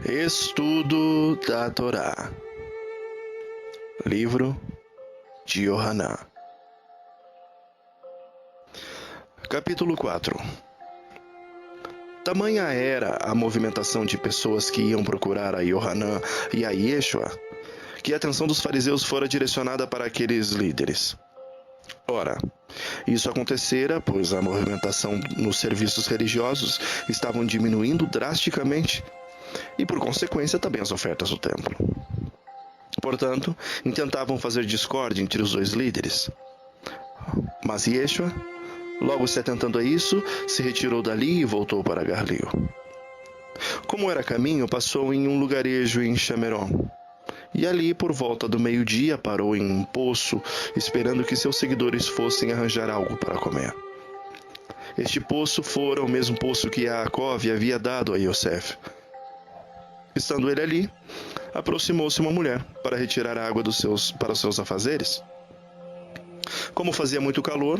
Estudo da Torá. Livro de Yohanan. Capítulo 4. Tamanha era a movimentação de pessoas que iam procurar a Yohanan e a Yeshua, que a atenção dos fariseus fora direcionada para aqueles líderes. Ora, isso acontecera, pois a movimentação nos serviços religiosos estavam diminuindo drasticamente, e por consequência também as ofertas do templo. Portanto, intentavam fazer discórdia entre os dois líderes. Mas Yeshua, logo se atentando a isso, se retirou dali e voltou para Galil. Como era caminho, passou em um lugarejo em Shameron. E ali, por volta do meio-dia, parou em um poço, esperando que seus seguidores fossem arranjar algo para comer. Este poço fora o mesmo poço que Yaakov havia dado a Yosef. Estando ele ali, aproximou-se uma mulher para retirar a água para os seus afazeres. Como fazia muito calor,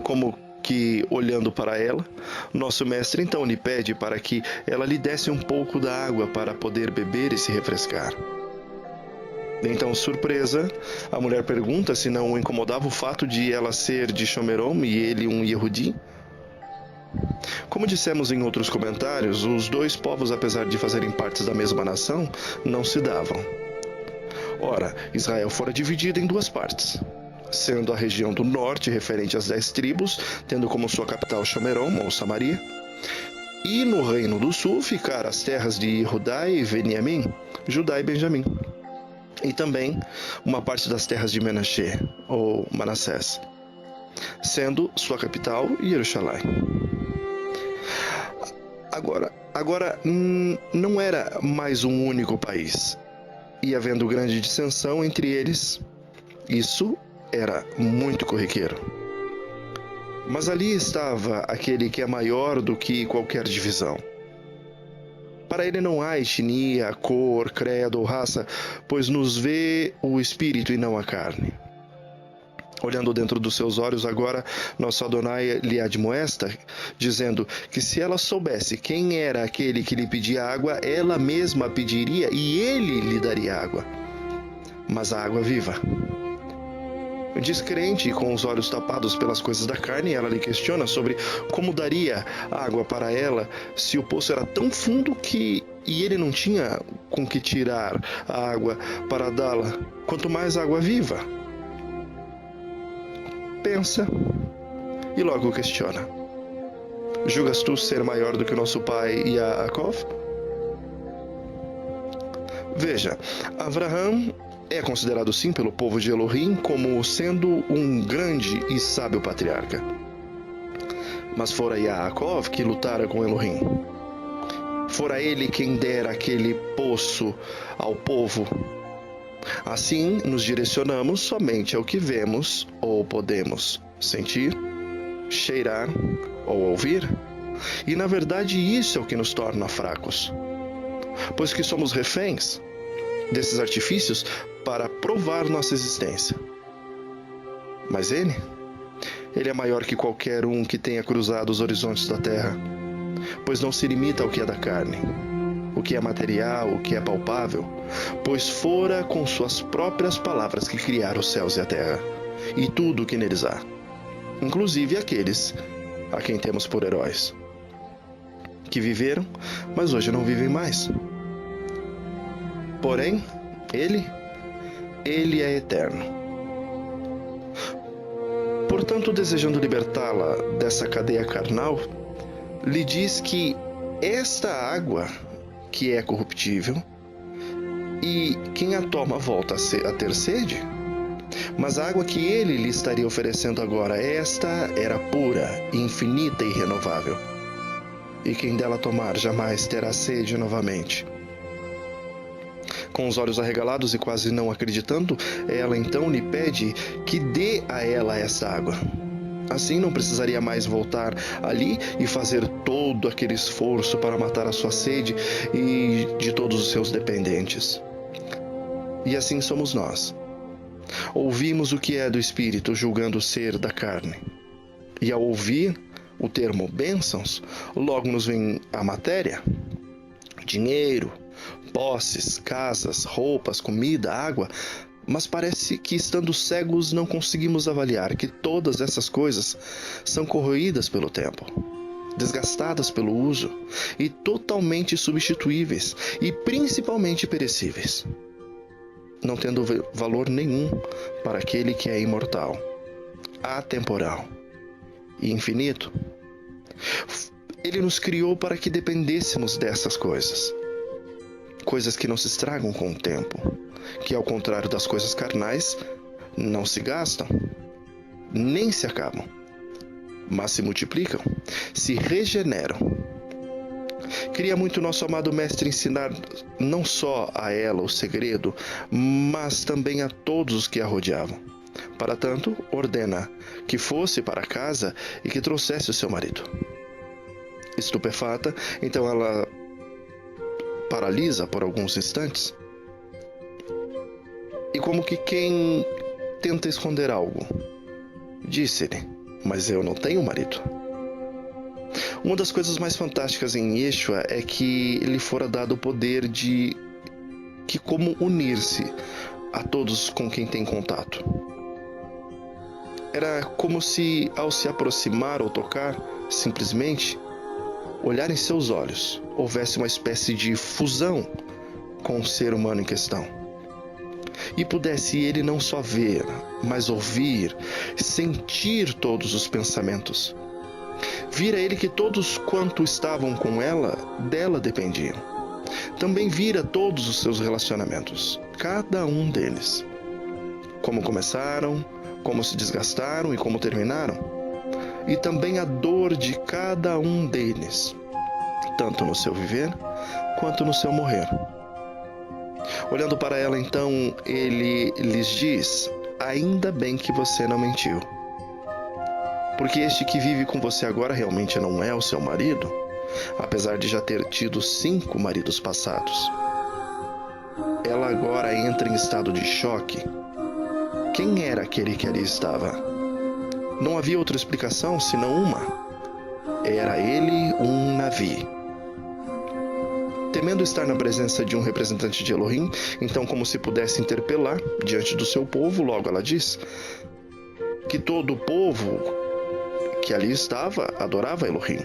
como que olhando para ela, nosso mestre então lhe pede para que ela lhe desse um pouco da água para poder beber e se refrescar. Então, surpresa, a mulher pergunta se não o incomodava o fato de ela ser de Shomerom e ele um Yehudi. Como dissemos em outros comentários, os dois povos, apesar de fazerem parte da mesma nação, não se davam. Ora, Israel fora dividido em duas partes, sendo a região do norte referente às 10 tribos, tendo como sua capital Shomerom, ou Samaria, e no reino do sul ficar as terras de Judá e Beniamim, Judá e Benjamim, e também uma parte das terras de Menashe, ou Manassés, sendo sua capital Jerusalém. Agora não era mais um único país, e havendo grande dissensão entre eles, isso era muito corriqueiro. Mas ali estava aquele que é maior do que qualquer divisão. Para ele não há etnia, cor, credo ou raça, pois nos vê o espírito e não a carne. Olhando dentro dos seus olhos agora, nosso Adonai lhe admoesta, dizendo que se ela soubesse quem era aquele que lhe pedia água, ela mesma pediria e ele lhe daria água. Mas a água viva. Descrente e com os olhos tapados pelas coisas da carne, ela lhe questiona sobre como daria água para ela se o poço era tão fundo e ele não tinha com que tirar a água para dá-la, quanto mais água viva. Pensa e logo questiona: julgas tu ser maior do que o nosso pai Yaakov? Veja, Avraham é considerado sim pelo povo de Elohim como sendo um grande e sábio patriarca. Mas fora Yaakov que lutara com Elohim. Fora ele quem dera aquele poço ao povo. Assim, nos direcionamos somente ao que vemos ou podemos sentir, cheirar ou ouvir. E na verdade isso é o que nos torna fracos, pois que somos reféns desses artifícios para provar nossa existência. Mas ele é maior que qualquer um que tenha cruzado os horizontes da terra, pois não se limita ao que é da carne, o que é material, o que é palpável, pois fora com suas próprias palavras que criara os céus e a terra, e tudo o que neles há, inclusive aqueles a quem temos por heróis, que viveram, mas hoje não vivem mais. Porém, ele é eterno. Portanto, desejando libertá-la dessa cadeia carnal, lhe diz que esta água, que é corruptível, e quem a toma volta a ter sede, mas a água que ele lhe estaria oferecendo agora, esta era pura, infinita e renovável, e quem dela tomar jamais terá sede novamente. Com os olhos arregalados e quase não acreditando, ela então lhe pede que dê a ela essa água. Assim não precisaria mais voltar ali e fazer todo aquele esforço para matar a sua sede e de todos os seus dependentes. E assim somos nós. Ouvimos o que é do Espírito, julgando ser da carne. E ao ouvir o termo bênçãos, logo nos vem a matéria, dinheiro, posses, casas, roupas, comida, água, mas parece que, estando cegos, não conseguimos avaliar que todas essas coisas são corroídas pelo tempo, desgastadas pelo uso e totalmente substituíveis e principalmente perecíveis, não tendo valor nenhum para aquele que é imortal, atemporal e infinito. Ele nos criou para que dependêssemos dessas coisas que não se estragam com o tempo, que, ao contrário das coisas carnais, não se gastam, nem se acabam, mas se multiplicam, se regeneram. Queria muito nosso amado Mestre ensinar não só a ela o segredo, mas também a todos os que a rodeavam. Para tanto, ordena que fosse para casa e que trouxesse o seu marido. Estupefata, então ela paralisa por alguns instantes e, como que quem tenta esconder algo, disse-lhe: mas eu não tenho marido. Uma das coisas mais fantásticas em Yeshua é que lhe fora dado o poder de como unir-se a todos com quem tem contato. Era como se, ao se aproximar ou tocar, simplesmente olhar em seus olhos, houvesse uma espécie de fusão com o ser humano em questão. E pudesse ele não só ver, mas ouvir, sentir todos os pensamentos. Vira ele que todos quanto estavam com ela, dela dependiam. Também vira todos os seus relacionamentos, cada um deles. Como começaram, como se desgastaram e como terminaram. E também a dor de cada um deles, tanto no seu viver quanto no seu morrer. Olhando para ela, então, ele lhes diz: ainda bem que você não mentiu, porque este que vive com você agora realmente não é o seu marido, apesar de já ter tido 5 maridos passados. Ela agora entra em estado de choque. Quem era aquele que ali estava? Não havia outra explicação senão uma. Era ele um Navi. Temendo estar na presença de um representante de Elohim, então, como se pudesse interpelar diante do seu povo, logo ela diz que todo o povo que ali estava adorava Elohim,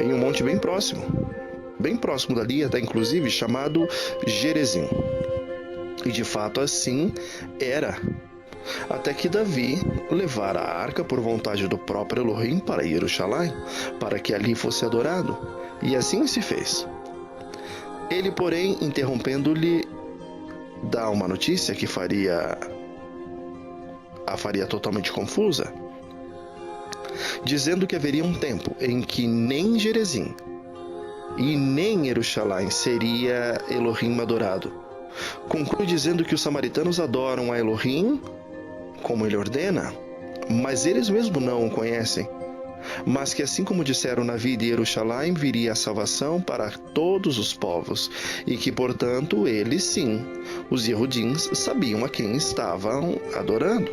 em um monte bem próximo dali, até inclusive chamado Gerezim. E de fato assim era. Até que Davi levara a arca por vontade do próprio Elohim para Jerusalém, para que ali fosse adorado. E assim se fez. Ele, porém, interrompendo-lhe, dá uma notícia que a faria totalmente confusa, dizendo que haveria um tempo em que nem Gerezim e nem Jerusalém seria Elohim adorado. Conclui dizendo que os samaritanos adoram a Elohim como ele ordena, mas eles mesmos não o conhecem. Mas que, assim como disseram na vida de Jerusalém, viria a salvação para todos os povos, e que, portanto, eles sim, os Yehudins, sabiam a quem estavam adorando.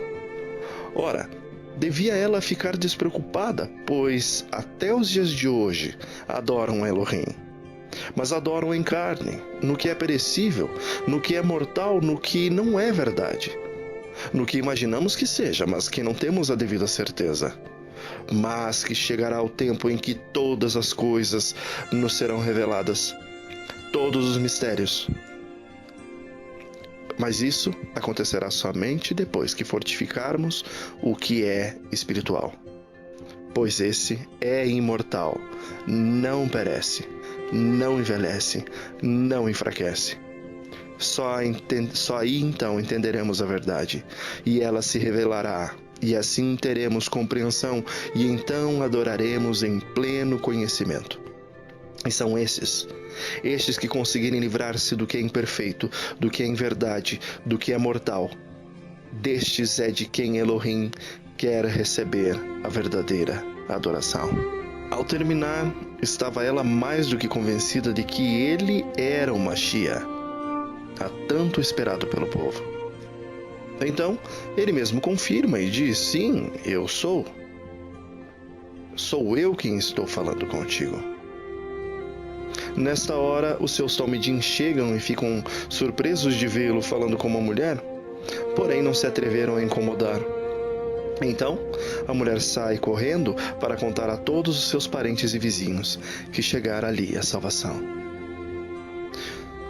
Ora, devia ela ficar despreocupada, pois até os dias de hoje adoram Elohim, mas adoram em carne, no que é perecível, no que é mortal, no que não é verdade, no que imaginamos que seja, mas que não temos a devida certeza. Mas que chegará o tempo em que todas as coisas nos serão reveladas, todos os mistérios. Mas isso acontecerá somente depois que fortificarmos o que é espiritual. Pois esse é imortal, não perece, não envelhece, não enfraquece. Só aí então entenderemos a verdade, e ela se revelará, e assim teremos compreensão, e então adoraremos em pleno conhecimento. E são estes que conseguirem livrar-se do que é imperfeito, do que é inverdade, do que é mortal. Destes é de quem Elohim quer receber a verdadeira adoração. Ao terminar, estava ela mais do que convencida de que ele era o Mashiach, há tanto esperado pelo povo. Então, ele mesmo confirma e diz: sim, eu sou. Sou eu quem estou falando contigo. Nesta hora, os seus talmidim chegam e ficam surpresos de vê-lo falando com uma mulher, porém não se atreveram a incomodar. Então, a mulher sai correndo para contar a todos os seus parentes e vizinhos que chegara ali a salvação.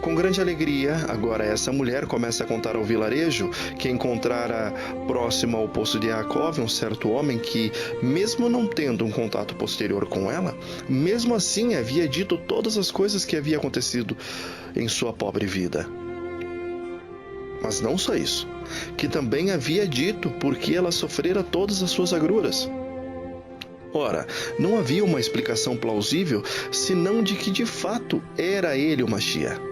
Com grande alegria, agora essa mulher começa a contar ao vilarejo que encontrara próximo ao poço de Yaakov um certo homem que, mesmo não tendo um contato posterior com ela, mesmo assim havia dito todas as coisas que havia acontecido em sua pobre vida. Mas não só isso, que também havia dito por que ela sofrera todas as suas agruras. Ora, não havia uma explicação plausível, senão de que de fato era ele o Mashiach.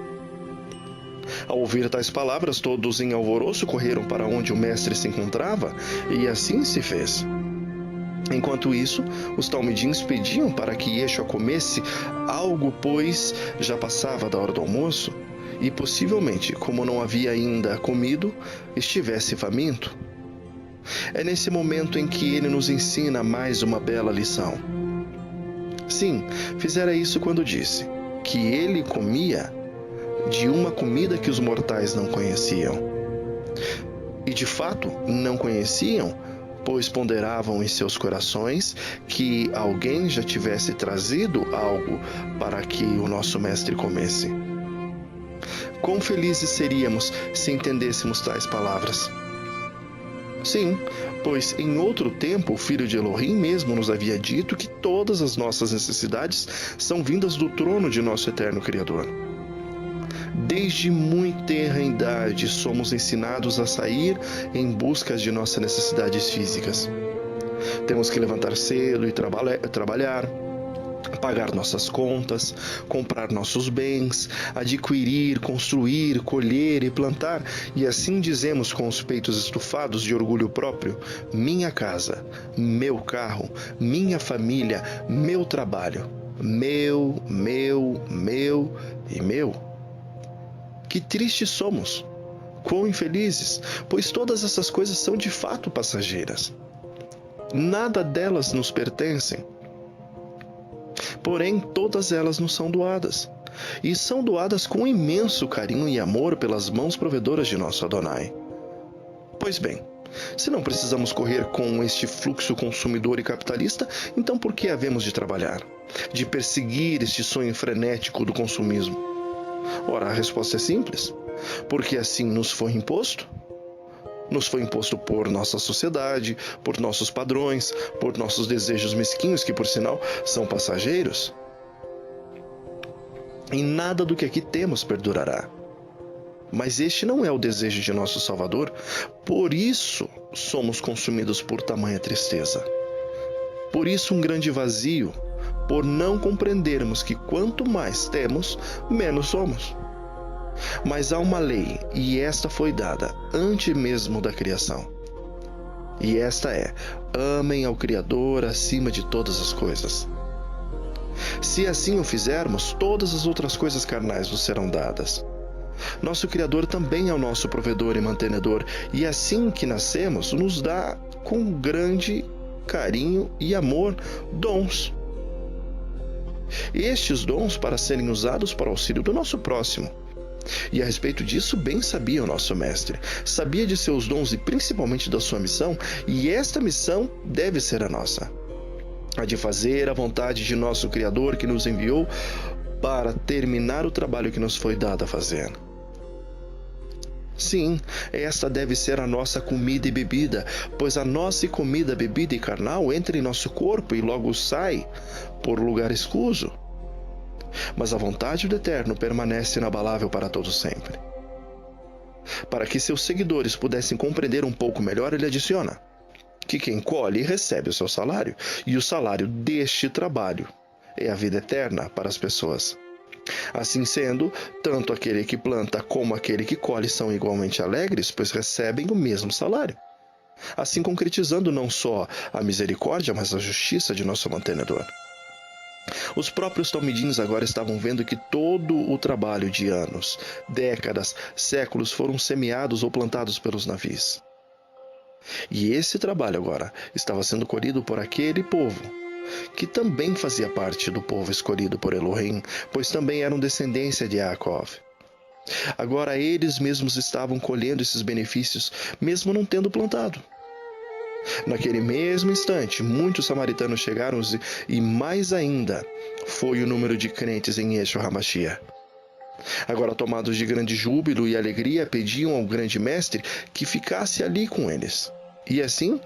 Ao ouvir tais palavras, todos em alvoroço correram para onde o mestre se encontrava, e assim se fez. Enquanto isso, os talmidins pediam para que Yeshua comesse algo, pois já passava da hora do almoço, e possivelmente, como não havia ainda comido, estivesse faminto. É nesse momento em que ele nos ensina mais uma bela lição. Sim, fizera isso quando disse que ele comia de uma comida que os mortais não conheciam. E de fato não conheciam, pois ponderavam em seus corações que alguém já tivesse trazido algo para que o nosso mestre comesse. Quão felizes seríamos se entendêssemos tais palavras. Sim, pois em outro tempo o Filho de Elohim mesmo nos havia dito que todas as nossas necessidades são vindas do trono de nosso eterno Criador. Desde muito tenra idade somos ensinados a sair em busca de nossas necessidades físicas. Temos que levantar cedo e trabalhar, pagar nossas contas, comprar nossos bens, adquirir, construir, colher e plantar, e assim dizemos com os peitos estufados de orgulho próprio: minha casa, meu carro, minha família, meu trabalho, meu e meu. Que tristes somos, quão infelizes, pois todas essas coisas são de fato passageiras. Nada delas nos pertencem. Porém, todas elas nos são doadas, e são doadas com imenso carinho e amor pelas mãos provedoras de nosso Adonai. Pois bem, se não precisamos correr com este fluxo consumidor e capitalista, então por que havemos de trabalhar, de perseguir este sonho frenético do consumismo? Ora, a resposta é simples. Porque assim nos foi imposto. Nos foi imposto por nossa sociedade, por nossos padrões, por nossos desejos mesquinhos, que por sinal são passageiros. E nada do que aqui temos perdurará. Mas este não é o desejo de nosso Salvador, por isso somos consumidos por tamanha tristeza. Por isso um grande vazio, por não compreendermos que quanto mais temos, menos somos. Mas há uma lei, e esta foi dada antes mesmo da criação. E esta é: amem ao Criador acima de todas as coisas. Se assim o fizermos, todas as outras coisas carnais nos serão dadas. Nosso Criador também é o nosso provedor e mantenedor, e assim que nascemos, nos dá com grande carinho e amor dons. Estes dons para serem usados para o auxílio do nosso próximo. E a respeito disso bem sabia o nosso mestre. Sabia de seus dons e principalmente da sua missão, e esta missão deve ser a nossa. A de fazer a vontade de nosso Criador que nos enviou para terminar o trabalho que nos foi dado a fazer. Sim, esta deve ser a nossa comida e bebida, pois a nossa comida, bebida e carnal entra em nosso corpo e logo sai por lugar escuso. Mas a vontade do Eterno permanece inabalável para todo sempre. Para que seus seguidores pudessem compreender um pouco melhor, ele adiciona que quem colhe recebe o seu salário, e o salário deste trabalho é a vida eterna para as pessoas. Assim sendo, tanto aquele que planta como aquele que colhe são igualmente alegres, pois recebem o mesmo salário. Assim concretizando não só a misericórdia, mas a justiça de nosso mantenedor. Os próprios talmidins agora estavam vendo que todo o trabalho de anos, décadas, séculos foram semeados ou plantados pelos navios. E esse trabalho agora estava sendo colhido por aquele povo, que também fazia parte do povo escolhido por Elohim, pois também eram descendência de Yaakov. Agora eles mesmos estavam colhendo esses benefícios, mesmo não tendo plantado. Naquele mesmo instante, muitos samaritanos chegaram e mais ainda foi o número de crentes em Yeshua HaMashiach. Agora, tomados de grande júbilo e alegria, pediam ao grande mestre que ficasse ali com eles. E assim,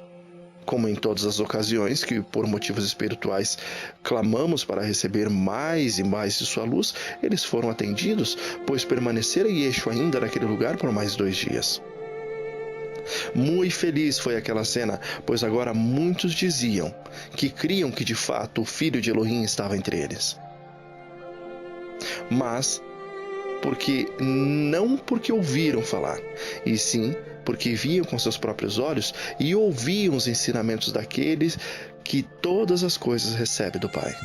como em todas as ocasiões que por motivos espirituais clamamos para receber mais e mais de sua luz, eles foram atendidos, pois permaneceram Yeshua ainda naquele lugar por mais 2 dias. Muito feliz foi aquela cena, pois agora muitos diziam que criam que de fato o Filho de Elohim estava entre eles. Mas não porque ouviram falar, e sim porque viam com seus próprios olhos e ouviam os ensinamentos daqueles que todas as coisas recebe do Pai.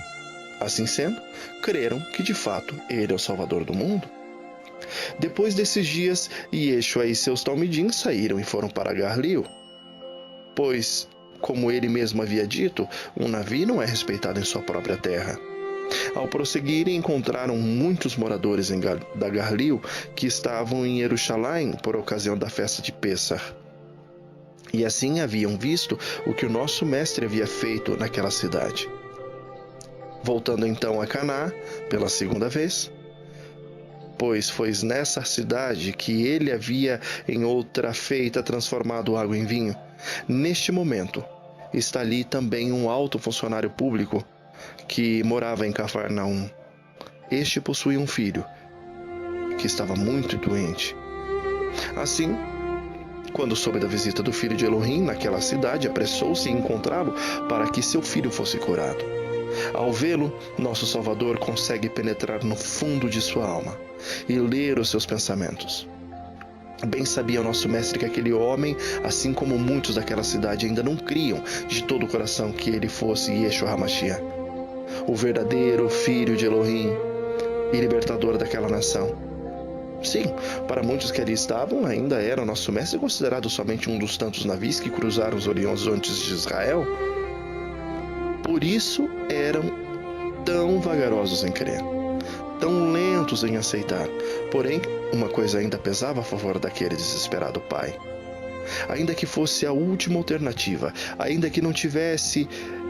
Assim sendo, creram que de fato Ele é o Salvador do mundo. Depois desses dias, Yeshua e seus talmidim saíram e foram para Galil, pois, como ele mesmo havia dito, um navio não é respeitado em sua própria terra. Ao prosseguirem, encontraram muitos moradores da Galil que estavam em Jerusalém por ocasião da festa de Pêssar. E assim haviam visto o que o nosso mestre havia feito naquela cidade. Voltando então a Caná, pela segunda vez, pois foi nessa cidade que ele havia em outra feita transformado água em vinho. Neste momento, está ali também um alto funcionário público que morava em Cafarnaum. Este possuía um filho que estava muito doente. Assim, quando soube da visita do filho de Elohim naquela cidade, apressou-se em encontrá-lo para que seu filho fosse curado. Ao vê-lo, nosso Salvador consegue penetrar no fundo de sua alma e ler os seus pensamentos. Bem sabia o nosso mestre que aquele homem, assim como muitos daquela cidade, ainda não criam de todo o coração que ele fosse Yeshua HaMashiach, o verdadeiro Filho de Elohim e libertador daquela nação. Sim, para muitos que ali estavam, ainda era o nosso mestre considerado somente um dos tantos navios que cruzaram os horizontes de Israel. Por isso eram tão vagarosos em crer, tão lentos em aceitar. Porém, uma coisa ainda pesava a favor daquele desesperado pai. Ainda que fosse a última alternativa, ainda que não tivesse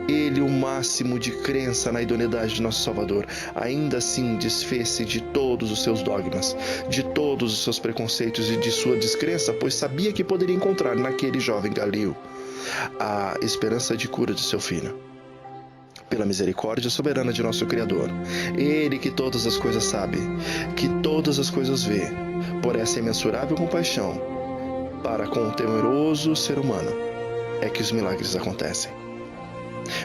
ele o máximo de crença na idoneidade de nosso Salvador, ainda assim desfez-se de todos os seus dogmas, de todos os seus preconceitos e de sua descrença, pois sabia que poderia encontrar naquele jovem Galil a esperança de cura de seu filho. Pela misericórdia soberana de nosso Criador, Ele que todas as coisas sabe, que todas as coisas vê, por essa imensurável compaixão para com o temeroso ser humano, é que os milagres acontecem.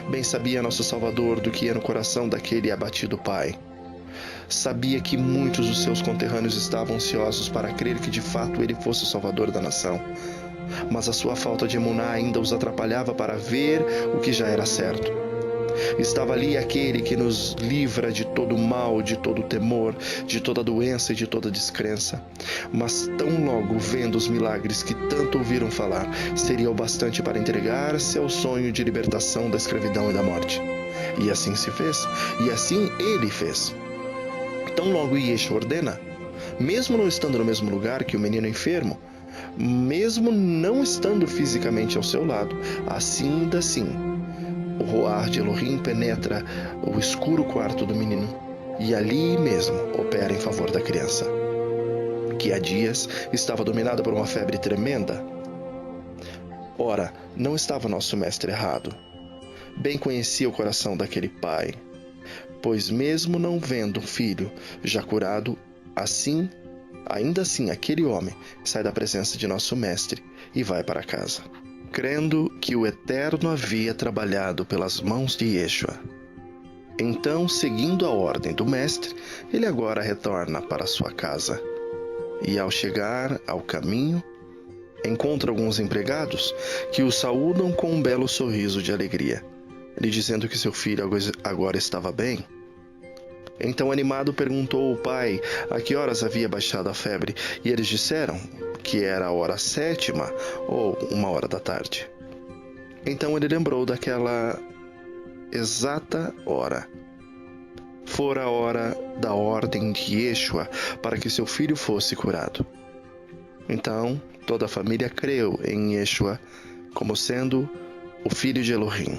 Bem sabia nosso Salvador do que ia no coração daquele abatido pai. Sabia que muitos dos seus conterrâneos estavam ansiosos para crer que de fato ele fosse o Salvador da nação, mas a sua falta de emuná ainda os atrapalhava para ver o que já era certo. Estava ali aquele que nos livra de todo mal, de todo temor, de toda doença e de toda descrença. Mas tão logo vendo os milagres que tanto ouviram falar, seria o bastante para entregar-se ao sonho de libertação da escravidão e da morte. E assim se fez, e assim ele fez. Tão logo Yeshua ordena, mesmo não estando no mesmo lugar que o menino enfermo, mesmo não estando fisicamente ao seu lado, ainda assim, o roar de Elohim penetra o escuro quarto do menino e ali mesmo opera em favor da criança, que há dias estava dominada por uma febre tremenda. Ora, não estava nosso mestre errado. Bem conhecia o coração daquele pai, pois mesmo não vendo o filho já curado, ainda assim aquele homem sai da presença de nosso mestre e vai para casa, crendo que o Eterno havia trabalhado pelas mãos de Yeshua. Então, seguindo a ordem do mestre, ele agora retorna para sua casa. E ao chegar ao caminho, encontra alguns empregados que o saúdam com um belo sorriso de alegria, lhe dizendo que seu filho agora estava bem. Então, animado, perguntou ao pai a que horas havia baixado a febre, e eles disseram que era a hora 7ª ou 1h da tarde. Então ele lembrou daquela exata hora. Fora a hora da ordem de Yeshua para que seu filho fosse curado. Então, toda a família creu em Yeshua como sendo o filho de Elohim.